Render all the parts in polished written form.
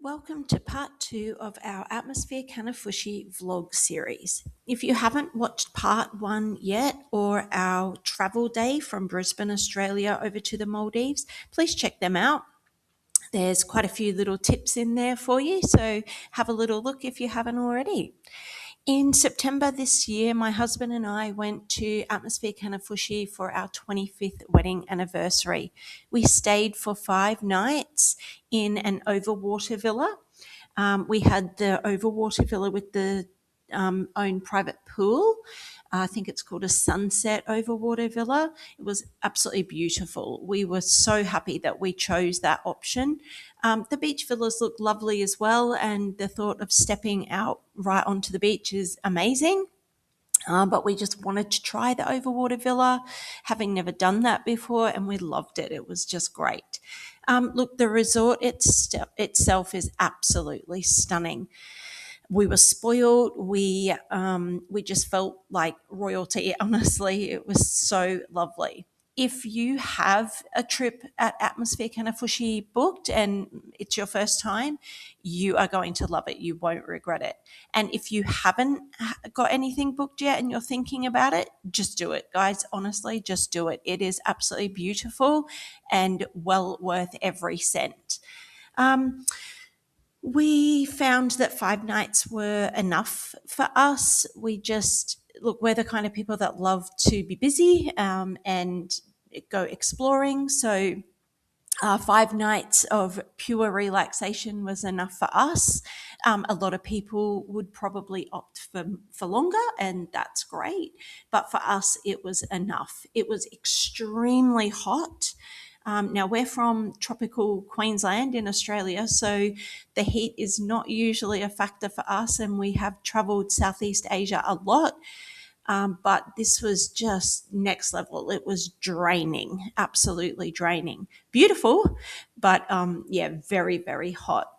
Welcome to part 2 of our Atmosphere Kanifushi vlog series. If you haven't watched part 1 yet, or our travel day from Brisbane, Australia over to the Maldives, please check them out. There's quite a few little tips in there for you, so have a little look if you haven't already. In September this year, my husband and I went to Atmosphere Kanifushi for our 25th wedding anniversary. We stayed for 5 nights in an overwater villa. We had the overwater villa with the own private pool. I think it's called a sunset overwater villa. It was absolutely beautiful. We were so happy that we chose that option. The beach villas look lovely as well, and the thought of stepping out right onto the beach is amazing. But we just wanted to try the overwater villa, having never done that before, and we loved it. It was just great. Look, the resort itself is absolutely stunning. We were spoiled. We just felt like royalty. Honestly, it was so lovely. If you have a trip at Atmosphere Kanifushi booked and it's your first time, you are going to love it. You won't regret it. And if you haven't got anything booked yet and you're thinking about it, just do it, guys. Honestly, just do it. It is absolutely beautiful and well worth every cent. We found that 5 nights were enough for us. We're the kind of people that love to be busy and go exploring. So 5 nights of pure relaxation was enough for us. A lot of people would probably opt for longer, and that's great. But for us, it was enough. It was extremely hot. Now, we're from tropical Queensland in Australia, so the heat is not usually a factor for us, and we have travelled Southeast Asia a lot. But this was just next level. It was draining, absolutely draining. Beautiful, but yeah, very, very hot.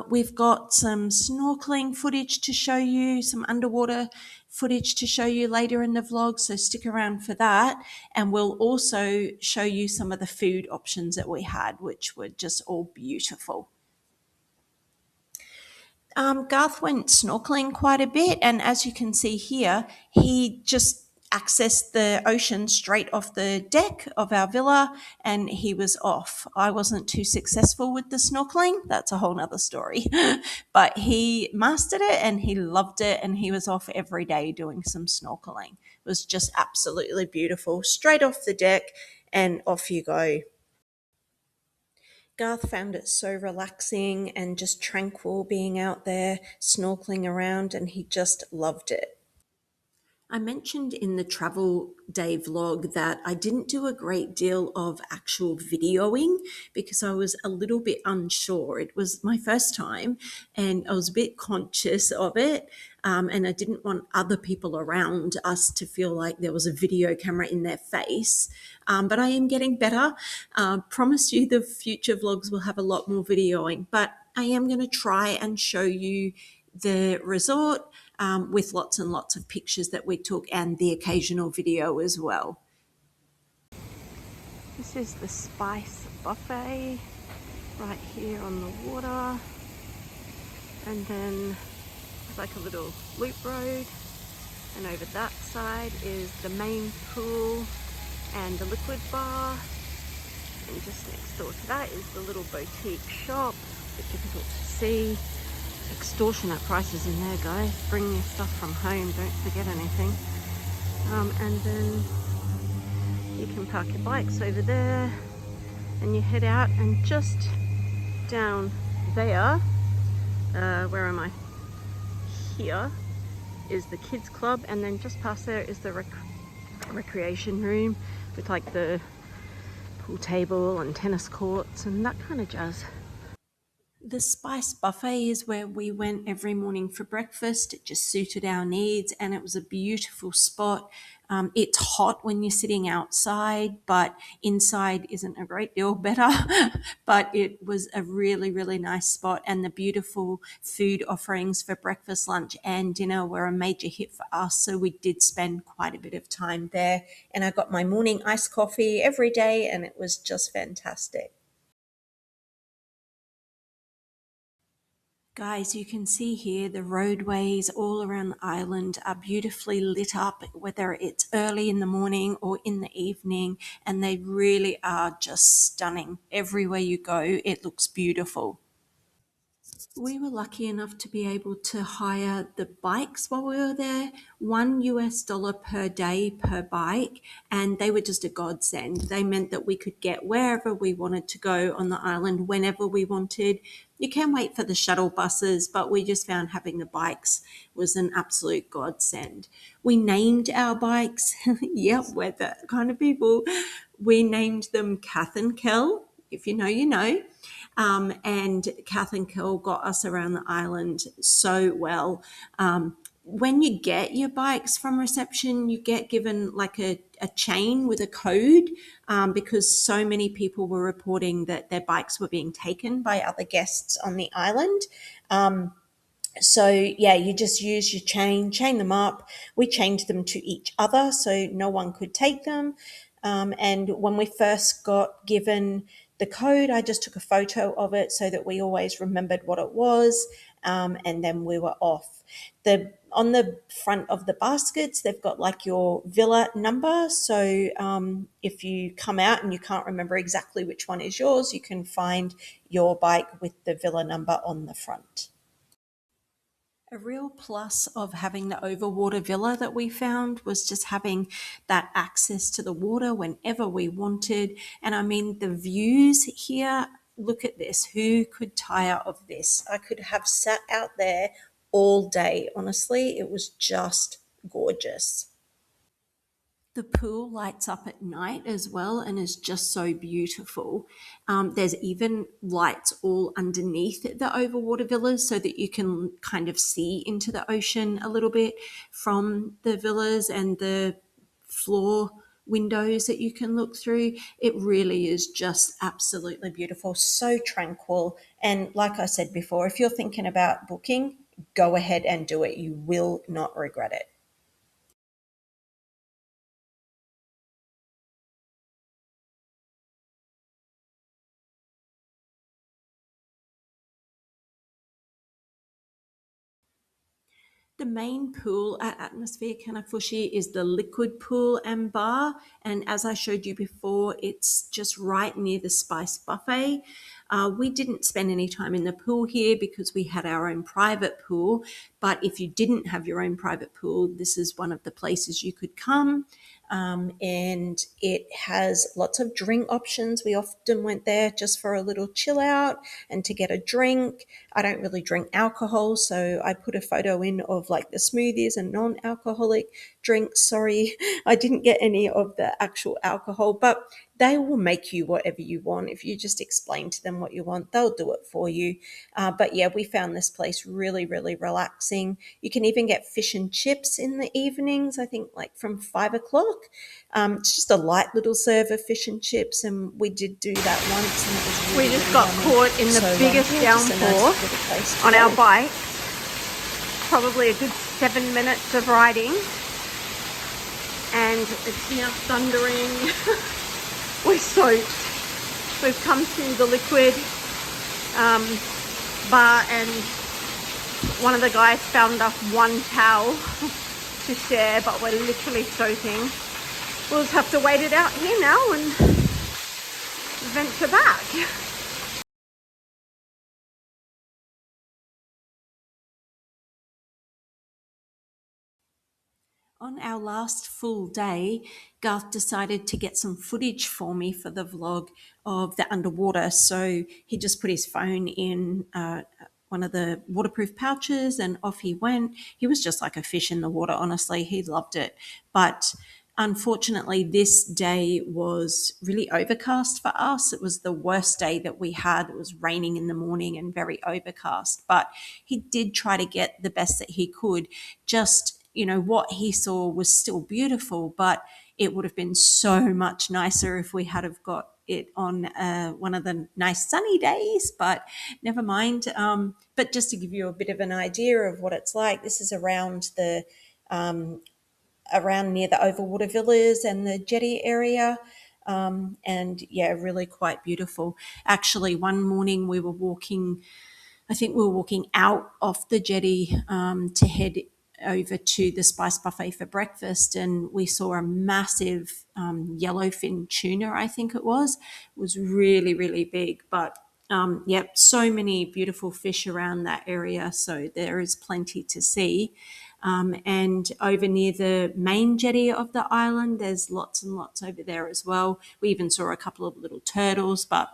We've got some snorkeling footage to show you, some underwater footage to show you later in the vlog, so stick around for that. And we'll also show you some of the food options that we had, which were just all beautiful. Garth went snorkeling quite a bit, and as you can see here, he just accessed the ocean straight off the deck of our villa and he was off. I wasn't too successful with the snorkeling. That's a whole nother story. But he mastered it and he loved it, and he was off every day doing some snorkeling. It was just absolutely beautiful. Straight off the deck and off you go. Garth found it so relaxing and just tranquil being out there snorkeling around, and he just loved it. I mentioned in the travel day vlog that I didn't do a great deal of actual videoing because I was a little bit unsure. It was my first time and I was a bit conscious of it. And I didn't want other people around us to feel like there was a video camera in their face. But I am getting better. Promise you the future vlogs will have a lot more videoing, but I am going to try and show you the resort with lots and lots of pictures that we took and the occasional video as well. This is the Spice Buffet right here on the water, and then there's like a little loop road, and over that side is the main pool and the liquid bar, and just next door to that is the little boutique shop. A bit difficult to see. Extortionate prices in there, guys. Bring your stuff from home, don't forget anything. And then you can park your bikes over there and you head out, and just down there, where am I? Here is the kids club, and then just past there is the recreation room with like the pool table and tennis courts and that kind of jazz. The Spice Buffet is where we went every morning for breakfast. It just suited our needs and it was a beautiful spot. It's hot when you're sitting outside, but inside isn't a great deal better. But it was a really, really nice spot, and the beautiful food offerings for breakfast, lunch, and dinner were a major hit for us. So we did spend quite a bit of time there, and I got my morning iced coffee every day, and it was just fantastic. Guys, you can see here the roadways all around the island are beautifully lit up, whether it's early in the morning or in the evening, and they really are just stunning. Everywhere you go, it looks beautiful. We were lucky enough to be able to hire the bikes while we were there, $1 per day per bike, and they were just a godsend. They meant that we could get wherever we wanted to go on the island whenever we wanted. You can wait for the shuttle buses, but we just found having the bikes was an absolute godsend. We named our bikes. Yep, we're that kind of people. We named them Kath and Kel. If you know, you know. And Kath and Kel got us around the island so well. When you get your bikes from reception, you get given like a chain with a code because so many people were reporting that their bikes were being taken by other guests on the island. So yeah, you just use your chain them up. We chained them to each other so no one could take them. And when we first got given the code, I just took a photo of it so that we always remembered what it was, and then we were off. The on the front of the baskets, they've got like your villa number. So if you come out and you can't remember exactly which one is yours, you can find your bike with the villa number on the front. A real plus of having the overwater villa that we found was just having that access to the water whenever we wanted. And I mean, the views here, look at this. Who could tire of this? I could have sat out there all day. Honestly, it was just gorgeous. The pool lights up at night as well and is just so beautiful. There's even lights all underneath the overwater villas so that you can kind of see into the ocean a little bit from the villas and the floor windows that you can look through. It really is just absolutely beautiful, so tranquil. And like I said before, if you're thinking about booking, go ahead and do it. You will not regret it. The main pool at Atmosphere Kanifushi is the liquid pool and bar. And as I showed you before, it's just right near the spice buffet. We didn't spend any time in the pool here because we had our own private pool. But if you didn't have your own private pool, this is one of the places you could come. And it has lots of drink options. We often went there just for a little chill out and to get a drink. I don't really drink alcohol, so I put a photo in of like the smoothies and non-alcoholic drinks. Sorry, I didn't get any of the actual alcohol, but they will make you whatever you want. If you just explain to them what you want, they'll do it for you. But yeah, we found this place really, really relaxing. You can even get fish and chips in the evenings, I think like from 5 o'clock. It's just a light little serve of fish and chips, and we did do that once, and it was We really, just really got yummy. caught in the So, biggest yeah, just a nice downpour little place to on go. our bike. Probably a good 7 minutes of riding. And it's now thundering. We're soaked. We've come to the liquid bar, and one of the guys found us one towel to share, but we're literally soaking. We'll just have to wait it out here now and venture back. On our last full day, Garth decided to get some footage for me for the vlog of the underwater. So he just put his phone in one of the waterproof pouches and off he went. He was just like a fish in the water, honestly. He loved it. But unfortunately, this day was really overcast for us. It was the worst day that we had. It was raining in the morning and very overcast. But he did try to get the best that he could. Just what he saw was still beautiful, but it would have been so much nicer if we had have got it on one of the nice sunny days, but never mind. But just to give you a bit of an idea of what it's like, this is around near the overwater villas and the jetty area. And yeah, really quite beautiful. Actually, one morning we were walking I think we were walking out off the jetty to head over to the spice buffet for breakfast, and we saw a massive yellowfin tuna, I think it was. It was really, really big, but yep, so many beautiful fish around that area, so there is plenty to see. And over near the main jetty of the island, there's lots and lots over there as well. We even saw a couple of little turtles, but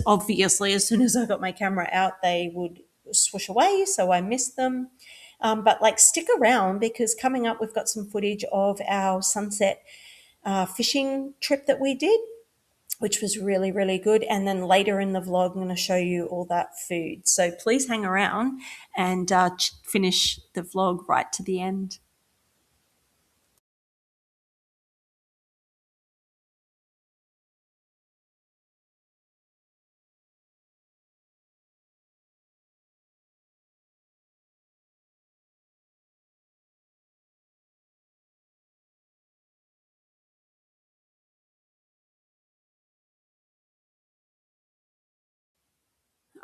obviously, as soon as I got my camera out, they would swoosh away, so I missed them. But like, stick around because coming up, we've got some footage of our sunset fishing trip that we did, which was really, really good. And then later in the vlog, I'm going to show you all that food. So please hang around and finish the vlog right to the end.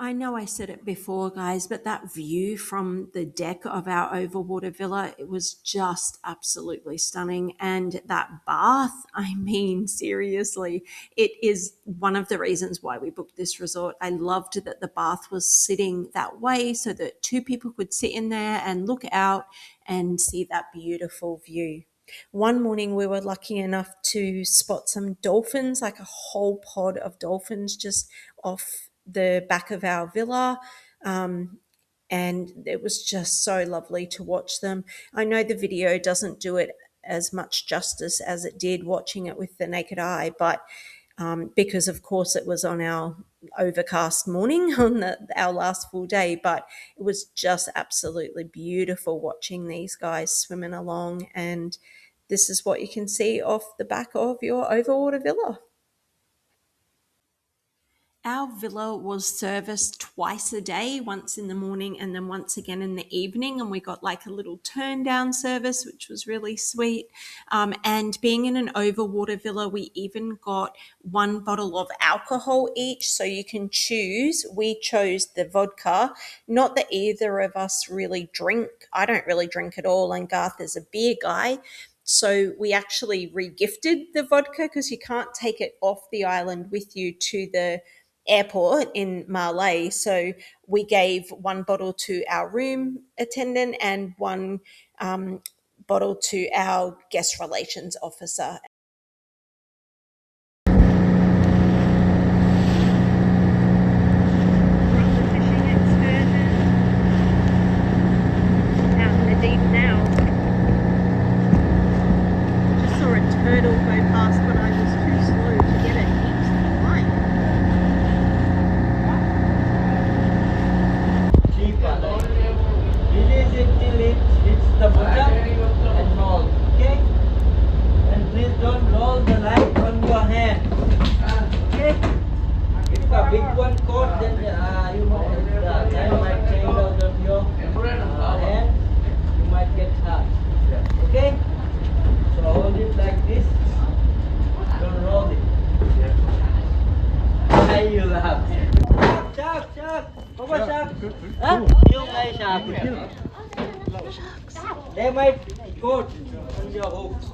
I know I said it before, guys, but that view from the deck of our overwater villa, it was just absolutely stunning. And that bath, I mean, seriously, it is one of the reasons why we booked this resort. I loved that the bath was sitting that way so that two people could sit in there and look out and see that beautiful view. One morning we were lucky enough to spot some dolphins, like a whole pod of dolphins just off the back of our villa. And it was just so lovely to watch them. I know the video doesn't do it as much justice as it did watching it with the naked eye, but because of course it was on our overcast morning on our last full day, but it was just absolutely beautiful watching these guys swimming along. And this is what you can see off the back of your overwater villa. Our villa was serviced twice a day, once in the morning and then once again in the evening. And we got like a little turn down service, which was really sweet. And being in an overwater villa, we even got one bottle of alcohol each. So you can choose. We chose the vodka. Not that either of us really drink. I don't really drink at all. And Garth is a beer guy. So we actually re-gifted the vodka because you can't take it off the island with you to the airport in Malé. So we gave one bottle to our room attendant and one bottle to our guest relations officer. Turtle go past, but I was too slow to get it. Keeps flying. Release it till it hits the bottom and roll. Okay? And please don't roll the light on your hand. Okay? If a big one caught, then the line might change out of your hand. You might get hurt. Okay? So hold it like this. Don't roll it. Why you laugh? Shark, shark. What was shark? Huh? Yung ay shark. They might go on your hooks.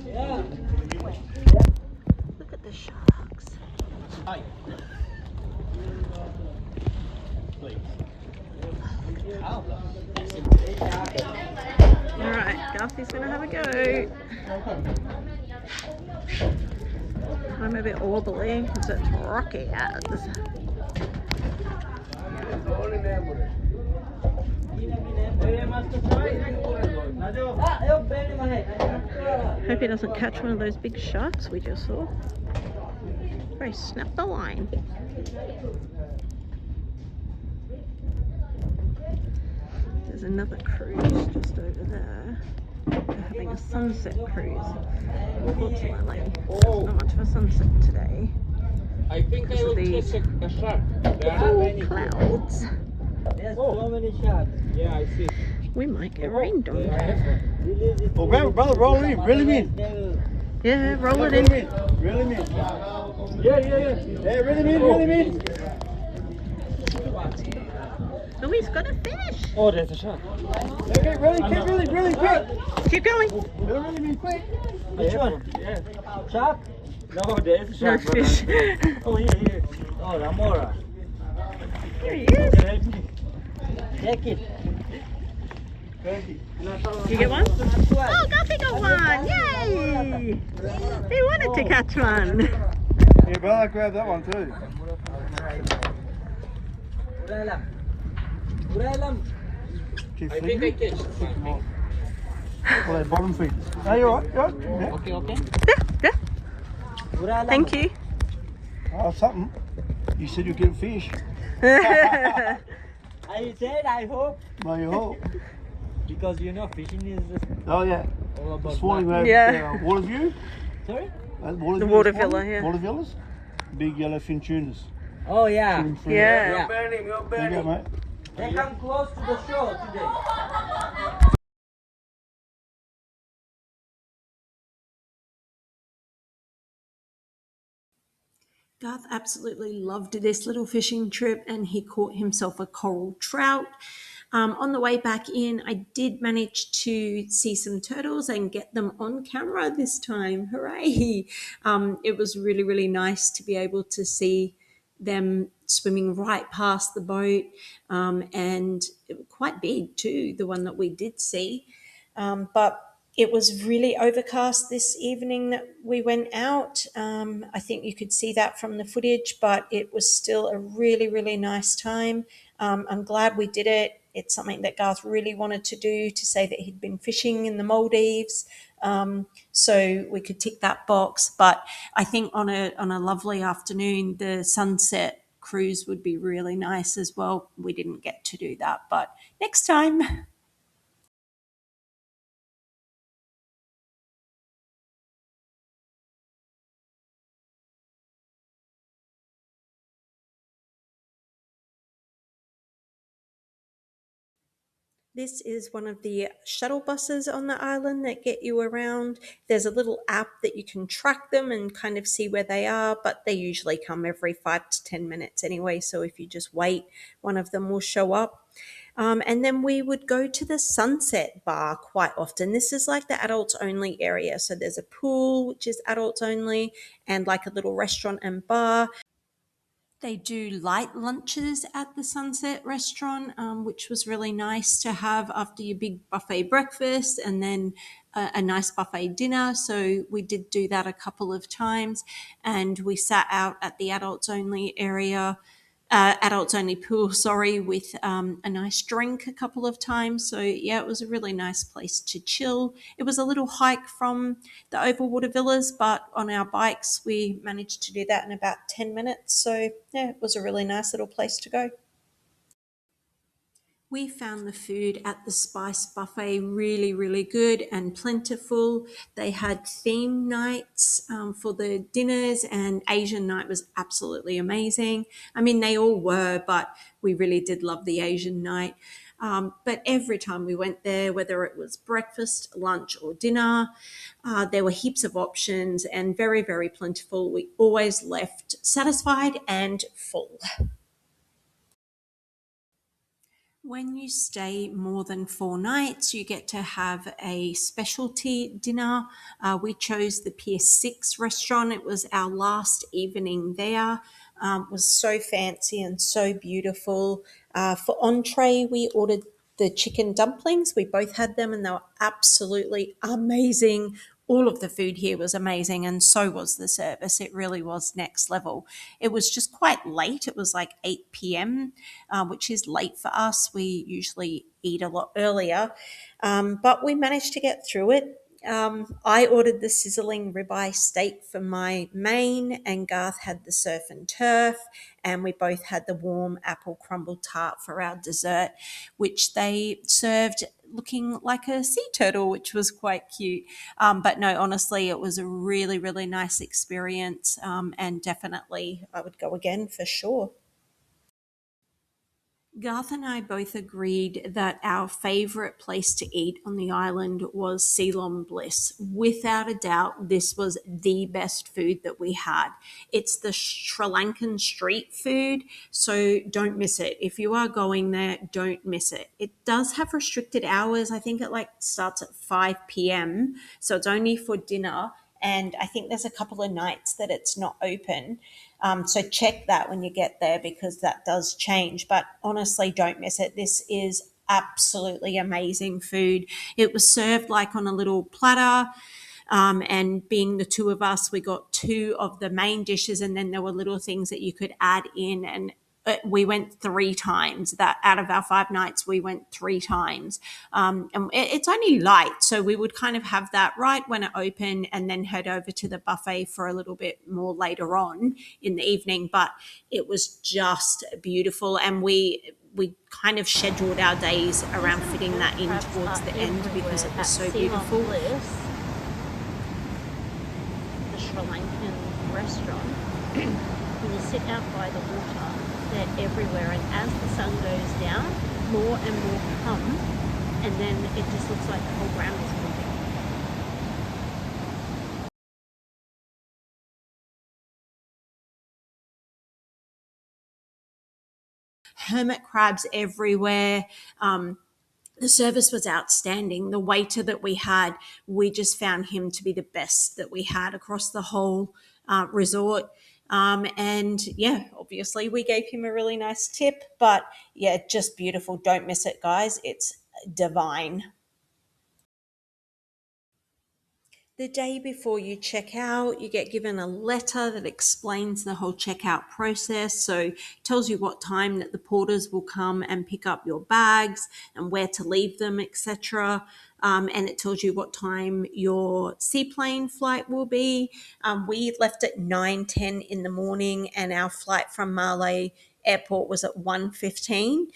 Yeah. Look at the sharks. Hi. Please. All right, Garthy's gonna have a go. I'm a bit wobbly because it's rocky as. Hope he doesn't catch one of those big sharks we just saw. Very snap the line. There's another cruise just over there. They're having a sunset cruise. Unfortunately, there's not much of a sunset today. I think I will catch a shark. There are Cool many. clouds. There's so many sharks. Yeah, I see. We might get rained on. Release it. Oh, brother, roll it in. Reel him in. Yeah, roll it in. Reel him in. Yeah. Hey, reel him in. Oh, he's got a fish. Oh, there's a shark. Okay, really quick. Keep going. Really quick. Which one? Yeah. Shark? No, there's a No shark. fish. Oh, here. Oh, Ramora. Here he is. Take it. You get one? Oh, Guppy got one! Yay! He wanted to catch one. Yeah, Bella grabbed that one too. Keep I think I feeding. catch something. Well, they bottom feed. Are you alright? You alright? Yeah. Okay, okay. Yeah. Thank you. Oh, something. You said you're getting fish. I said I hope. No, you hope. Because you know fishing is Oh, yeah. all about This morning we luck. had Yeah. water view. Sorry? Water The view water this morning. villa, yeah. Water villas. Big yellowfin tunas. Oh yeah. Swimming through Yeah. There you go, mate. They come close to the shore today. Garth absolutely loved this little fishing trip and he caught himself a coral trout. On the way back in, I did manage to see some turtles and get them on camera this time. Hooray! It was really, really nice to be able to see them swimming right past the boat, and it was quite big too, the one that we did see. But it was really overcast this evening that we went out. I think you could see that from the footage, but it was still a really, really nice time. I'm glad we did it. It's something that Garth really wanted to do, to say that he'd been fishing in the Maldives. So we could tick that box. But I think on a lovely afternoon, the sunset cruise would be really nice as well. We didn't get to do that, but next time. This is one of the shuttle buses on the island that get you around. There's a little app that you can track them and kind of see where they are, but they usually come every 5 to 10 minutes anyway. So if you just wait, one of them will show up. And then we would go to the Sunset Bar quite often. This is like the adults only area. So there's a pool, which is adults only, and like a little restaurant and bar. They do light lunches at the Sunset Restaurant, which was really nice to have after your big buffet breakfast and then a nice buffet dinner. So we did do that a couple of times, and we sat out at the adults only area, adults only pool, sorry, with a nice drink a couple of times. So yeah, it was a really nice place to chill. It was a little hike from the Overwater Villas, but on our bikes we managed to do that in about 10 minutes. So yeah, it was a really nice little place to go. We found the food at the Spice Buffet really, really good and plentiful. They had theme nights for the dinners, and Asian night was absolutely amazing. I mean, they all were, but we really did love the Asian night. But every time we went there, whether it was breakfast, lunch, or dinner, there were heaps of options and very, very plentiful. We always left satisfied and full. When you stay more than 4 nights, you get to have a specialty dinner. We chose the Pier 6 restaurant. It was our last evening there. It was so fancy and so beautiful. For entree, we ordered the chicken dumplings. We both had them and they were absolutely amazing. All of the food here was amazing, and so was the service. It really was next level. It was just quite late. It was like 8 p.m., which is late for us. We usually eat a lot earlier, but we managed to get through it. I ordered the sizzling ribeye steak for my main, and Garth had the surf and turf, and we both had the warm apple crumble tart for our dessert, which they served looking like a sea turtle, which was quite cute. But no, honestly, it was a really, really nice experience, and definitely I would go again for sure. Garth and I both agreed that our favourite place to eat on the island was Ceylon Bliss. Without a doubt, this was the best food that we had. It's the Sri Lankan street food, so don't miss it. If you are going there, don't miss it. It does have restricted hours. I think it like starts at 5 p.m., so it's only for dinner. And I think there's a couple of nights that it's not open. So check that when you get there because that does change. But honestly, don't miss it. This is absolutely amazing food. It was served like on a little platter. And being the two of us, we got two of the main dishes, and then there were little things that you could add in. And we went 3 times. That out of our 5 nights, we went 3 times. And it's only light, so we would kind of have that right when it opened, and then head over to the buffet for a little bit more later on in the evening. But it was just beautiful, and we kind of scheduled our days around fitting that in towards the end because it was so beautiful. Bliss, the Sri Lankan restaurant, when you sit out by the water, they're everywhere, and as the sun goes down, more and more come, and then it just looks like the whole ground is moving. Hermit crabs everywhere. The service was outstanding. The waiter that we had, we just found him to be the best that we had across the whole resort. And yeah, obviously we gave him a really nice tip, but yeah, just beautiful. Don't miss it, guys. It's divine. The day before you check out, you get given a letter that explains the whole checkout process. So it tells you what time that the porters will come and pick up your bags and where to leave them, etc. And it tells you what time your seaplane flight will be. We left at 9:10 in the morning, and our flight from Malé airport was at 1:15.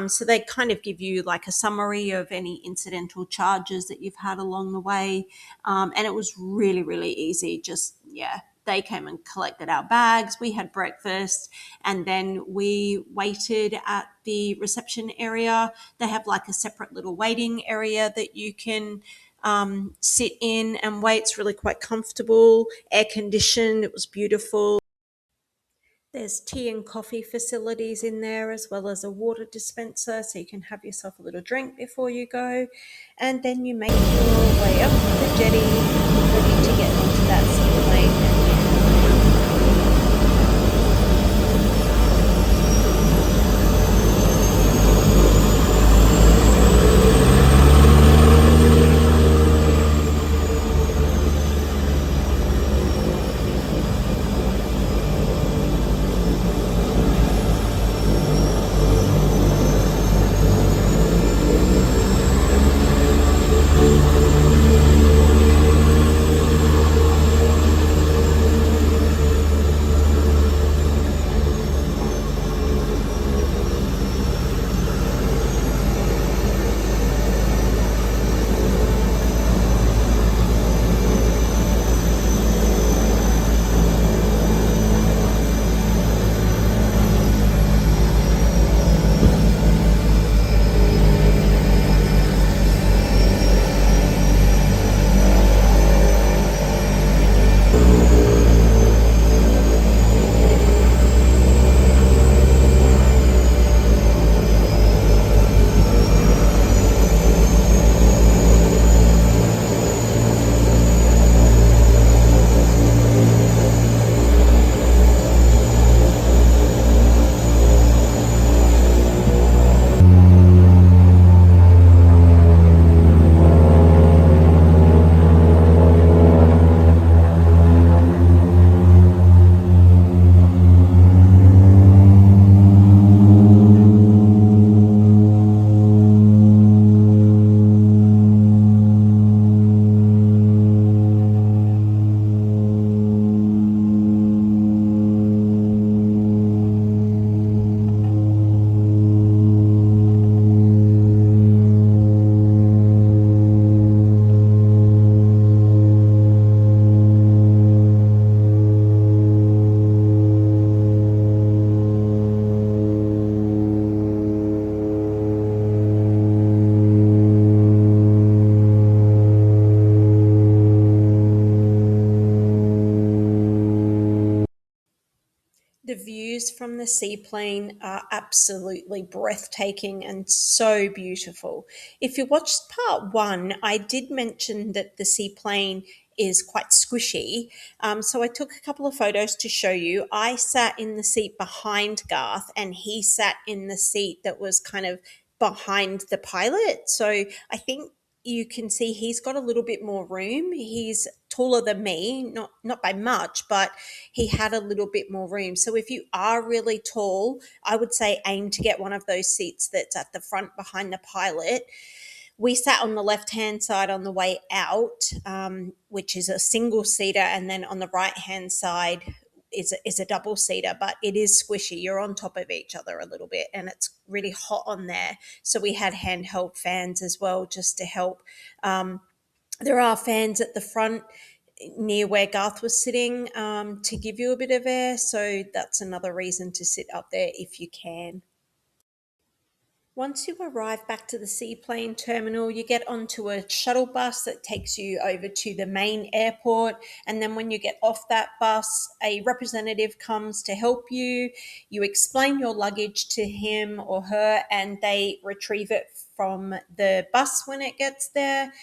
So they kind of give you like a summary of any incidental charges that you've had along the way. And it was really, really easy. Just, yeah, they came and collected our bags. We had breakfast, and then we waited at the reception area. They have like a separate little waiting area that you can sit in and wait. It's really quite comfortable, air conditioned. It was beautiful. There's tea and coffee facilities in there, as well as a water dispenser, so you can have yourself a little drink before you go. And then you make your way up the jetty, ready to get onto that seaplane. the seaplane are absolutely breathtaking and so beautiful. If you watched part one, I did mention that the seaplane is quite squishy. So I took a couple of photos to show you. I sat in the seat behind Garth, and he sat in the seat that was kind of behind the pilot. So I think you can see he's got a little bit more room. He's taller than me, not by much, but he had a little bit more room. So if you are really tall, I would say aim to get one of those seats that's at the front behind the pilot. We sat on the left hand side on the way out, which is a single seater, and then on the right hand side is a double seater, but it is squishy. You're on top of each other a little bit, and it's really hot on there. So we had handheld fans as well, just to help. There are fans at the front near where Garth was sitting, to give you a bit of air. So that's another reason to sit up there if you can. Once you arrive back to the seaplane terminal, you get onto a shuttle bus that takes you over to the main airport. And then when you get off that bus, a representative comes to help you. You explain your luggage to him or her, and they retrieve it from the bus when it gets there.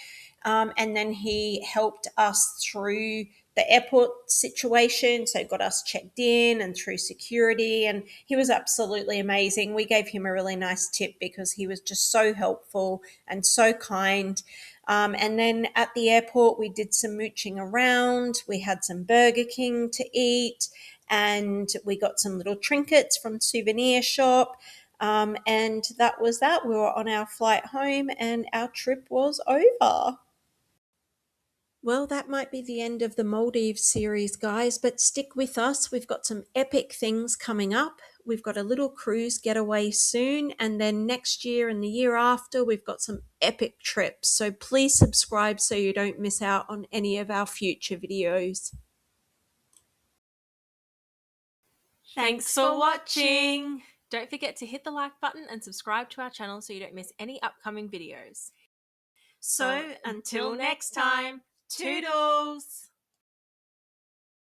And then he helped us through the airport situation, so got us checked in and through security, and he was absolutely amazing. We gave him a really nice tip because he was just so helpful and so kind. And then at the airport, we did some mooching around. We had some Burger King to eat, and we got some little trinkets from souvenir shop. And that was that. We were on our flight home, and our trip was over. Well, that might be the end of the Maldives series, guys, but stick with us. We've got some epic things coming up. We've got a little cruise getaway soon, and then next year and the year after, we've got some epic trips. So please subscribe so you don't miss out on any of our future videos. Thanks for watching! Don't forget to hit the like button and subscribe to our channel so you don't miss any upcoming videos. So until next time, Toodles!